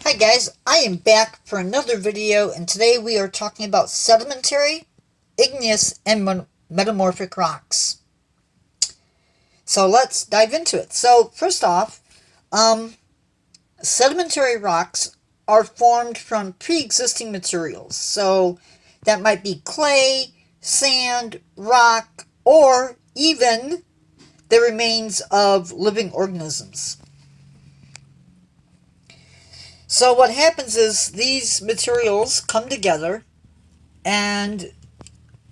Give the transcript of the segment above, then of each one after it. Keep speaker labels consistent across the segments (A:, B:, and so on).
A: Hi guys, I am back for another video, and today we are talking about sedimentary, igneous, and metamorphic rocks. So let's dive into it. So first off, sedimentary rocks are formed from pre-existing materials. So that might be clay, sand, rock, or even the remains of living organisms. So what happens is these materials come together and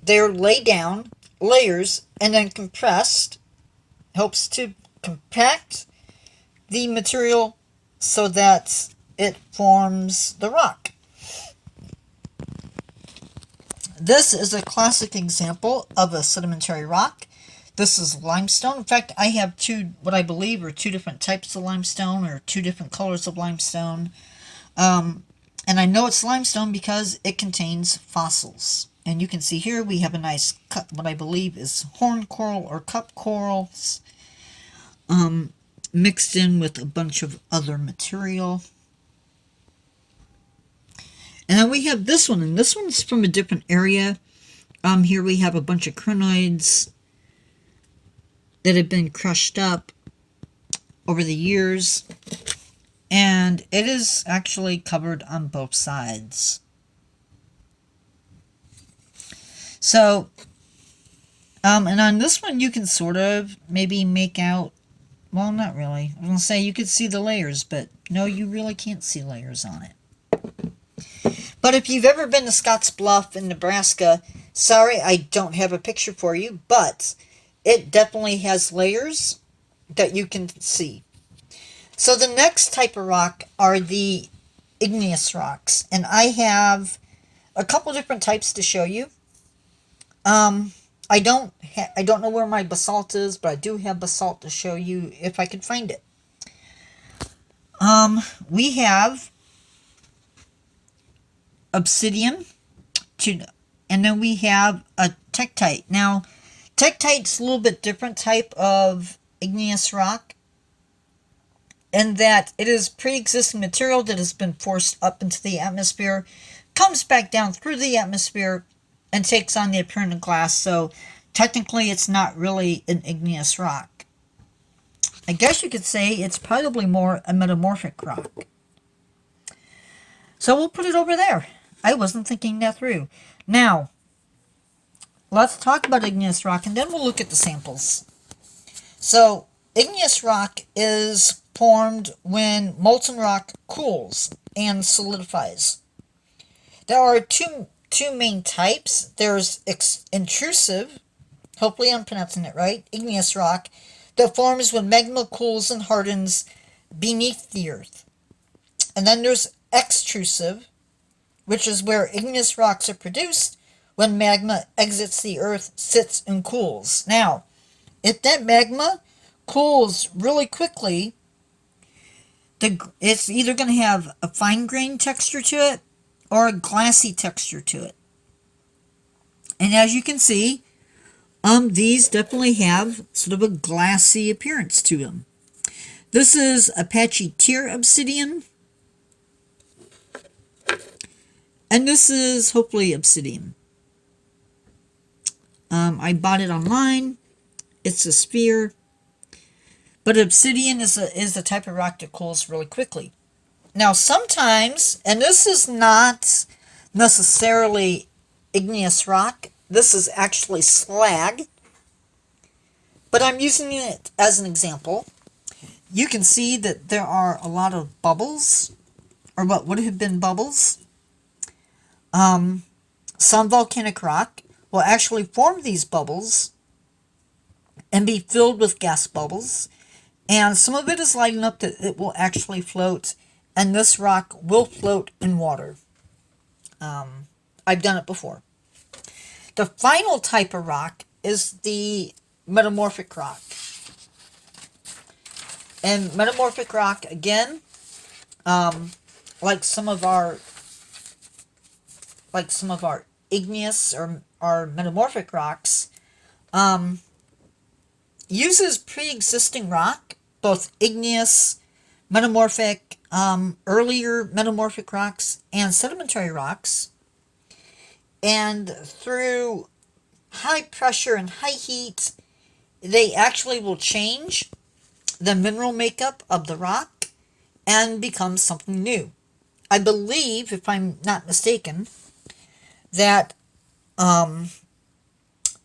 A: they're laid down, layers, and then compressed. Helps to compact the material so that it forms the rock. This is a classic example of a sedimentary rock. This is limestone. In fact, I have what I believe are two different types of limestone, or two different colors of limestone. And I know it's limestone because it contains fossils. And you can see here we have a nice cut, what I believe is horn coral or cup corals, mixed in with a bunch of other material. And then we have this one, and this one's from a different area. Here we have a bunch of chronoids that have been crushed up over the years. And it is actually covered on both sides. So, and on this one you can sort of maybe make out, well, not really. I'm going to say you could see the layers, but no, you really can't see layers on it. But if you've ever been to Scotts Bluff in Nebraska, sorry, I don't have a picture for you, but it definitely has layers that you can see. So the next type of rock are the igneous rocks, and I have a couple different types to show you. I don't know where my basalt is, but I do have basalt to show you if I could find it. We have Obsidian, and then we have a Tectite. Now, Tectite's a little bit different type of igneous rock, in that it is pre-existing material that has been forced up into the atmosphere, comes back down through the atmosphere, and takes on the appearance of glass. So technically it's not really an igneous rock. I guess you could say it's probably more a metamorphic rock. So we'll put it over there. I wasn't thinking that through. Now, let's talk about igneous rock, and then we'll look at the samples. So igneous rock is formed when molten rock cools and solidifies. There are two main types. There's intrusive, hopefully I'm pronouncing it right, igneous rock, that forms when magma cools and hardens beneath the earth. And then there's extrusive, which is where igneous rocks are produced when magma exits the earth, sits, and cools. Now, if that magma cools really quickly, it's either going to have a fine-grained texture to it or a glassy texture to it. And as you can see, these definitely have sort of a glassy appearance to them. This is Apache Tier Obsidian. And this is hopefully Obsidian. I bought it online. It's a sphere. But obsidian is a type of rock that cools really quickly. Now sometimes, and this is not necessarily igneous rock, this is actually slag, but I'm using it as an example. You can see that there are a lot of bubbles, or what would have been bubbles. Some volcanic rock will actually form these bubbles and be filled with gas bubbles. And some of it is light enough that it will actually float, and this rock will float in water. I've done it before. The final type of rock is the metamorphic rock. And metamorphic rock, again, like some of our igneous or metamorphic rocks, uses pre-existing rock, both igneous, metamorphic, earlier metamorphic rocks and sedimentary rocks, and through high pressure and high heat, they actually will change the mineral makeup of the rock and become something new. I believe, if I'm not mistaken, that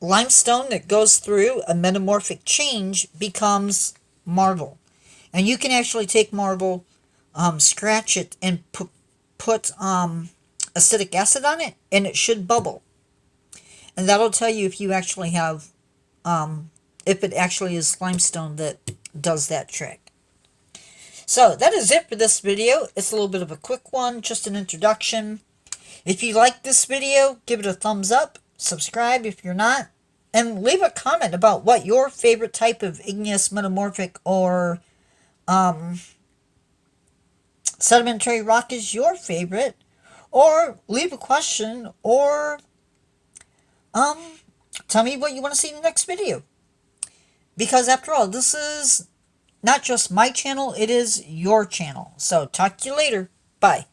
A: limestone that goes through a metamorphic change becomes marble. And you can actually take marble, scratch it, and put acetic acid on it, and it should bubble. And that'll tell you if you actually have, if it actually is limestone that does that trick. So that is it for this video. It's a little bit of a quick one, just an introduction. If you like this video, give it a thumbs up, subscribe if you're not, and leave a comment about what your favorite type of igneous, metamorphic, or sedimentary rock is your favorite, or leave a question, or tell me what you want to see in the next video. Because after all, this is not just my channel, it is your channel. So talk to you later. Bye.